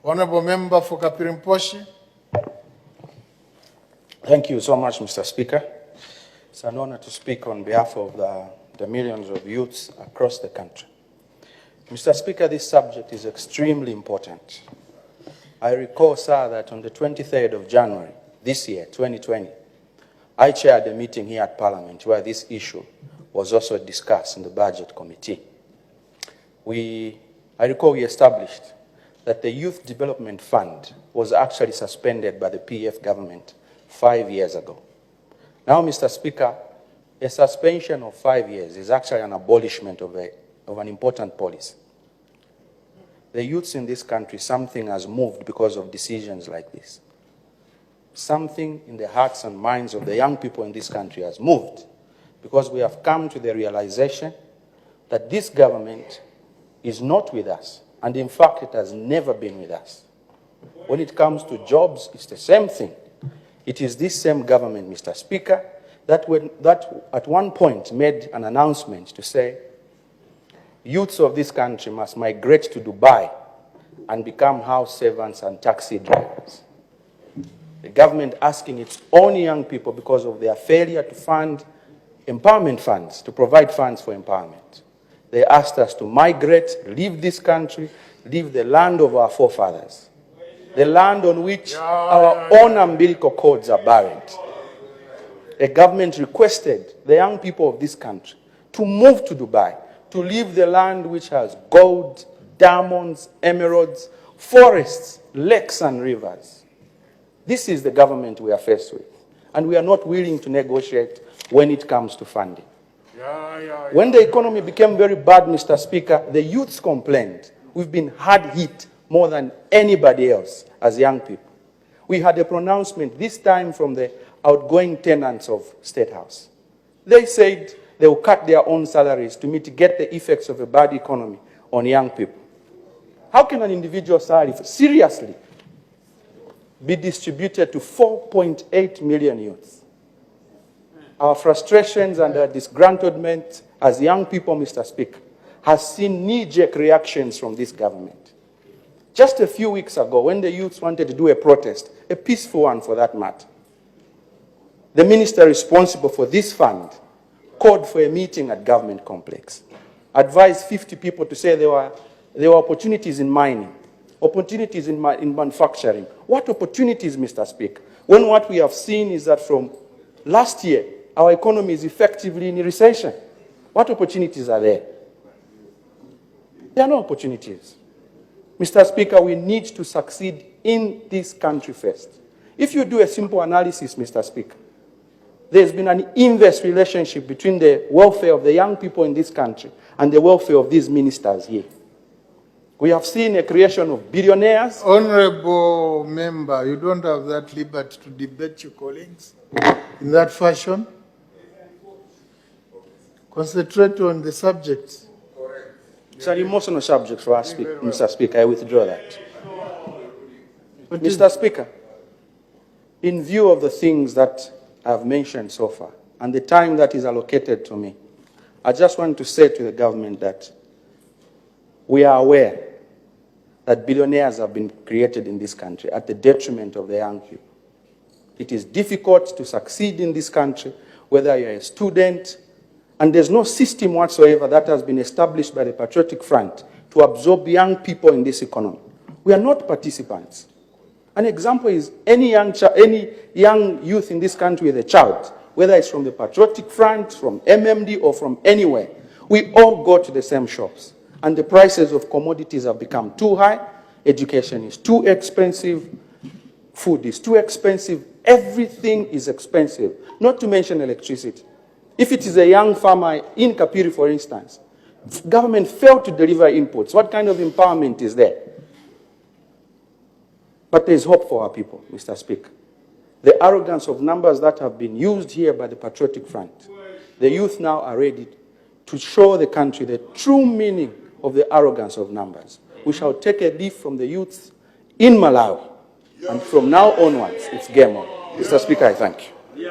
Honorable Member for Kapirimposhi. Thank you so much, Mr. Speaker. It's an honor to speak on behalf of the millions of youths across the country. Mr. Speaker, this subject is extremely important. I recall, sir, that on the 23rd of January this year, 2020, I chaired a meeting here at Parliament where this issue was also discussed in the Budget Committee. I recall we established that the Youth Development Fund was actually suspended by the PF government 5 years ago. Now, Mr. Speaker, a suspension of 5 years is actually an abolishment of an important policy. The youths in this country, something has moved because of decisions like this. Something in the hearts and minds of the young people in this country has moved because we have come to the realization that this government is not with us, and in fact, it has never been with us. When it comes to jobs, it's the same thing. It is this same government, Mr. Speaker, that at one point made an announcement to say, youths of this country must migrate to Dubai and become house servants and taxi drivers. The government asking its own young people because of their failure to fund empowerment funds, to provide funds for empowerment. They asked us to migrate, leave this country, leave the land of our forefathers, the land on which our own umbilical cords are buried. The government requested the young people of this country to move to Dubai, to leave the land which has gold, diamonds, emeralds, forests, lakes and rivers. This is the government we are faced with, and we are not willing to negotiate when it comes to funding. When the economy became very bad, Mr. Speaker, the youths complained. We've been hard hit more than anybody else as young people. We had a pronouncement this time from the outgoing tenants of State House. They said they will cut their own salaries to mitigate the effects of a bad economy on young people. How can an individual salary seriously be distributed to 4.8 million youths? Our frustrations and our disgruntlement as young people, Mr. Speaker, has seen knee-jerk reactions from this government. Just a few weeks ago, when the youths wanted to do a protest, a peaceful one for that matter, the minister responsible for this fund called for a meeting at government complex, advised 50 people to say there were opportunities in mining, opportunities in manufacturing. What opportunities, Mr. Speaker? When what we have seen is that from last year, our economy is effectively in a recession. What opportunities are there? There are no opportunities. Mr. Speaker, we need to succeed in this country first. If you do a simple analysis, Mr. Speaker, there's been an inverse relationship between the welfare of the young people in this country and the welfare of these ministers here. We have seen a creation of billionaires. Honorable Member, you don't have that liberty to debate your colleagues in that fashion. Concentrate on the subject. It's an emotional subject for us, Mr. Speaker. I withdraw that. Mr. Speaker, in view of the things that I've mentioned so far and the time that is allocated to me, I just want to say to the government that we are aware that billionaires have been created in this country at the detriment of the young people. It is difficult to succeed in this country, whether you're a student, and there's no system whatsoever that has been established by the Patriotic Front to absorb young people in this economy. We are not participants. An example is any young youth in this country with a child, whether it's from the Patriotic Front, from MMD, or from anywhere, we all go to the same shops. And the prices of commodities have become too high, education is too expensive, food is too expensive, everything is expensive, not to mention electricity. If it is a young farmer in Kapiri, for instance, government failed to deliver inputs. What kind of empowerment is there? But there is hope for our people, Mr. Speaker. The arrogance of numbers that have been used here by the Patriotic Front, the youth now are ready to show the country the true meaning of the arrogance of numbers. We shall take a leaf from the youths in Malawi, and from now onwards, it's game on. Mr. Speaker, I thank you.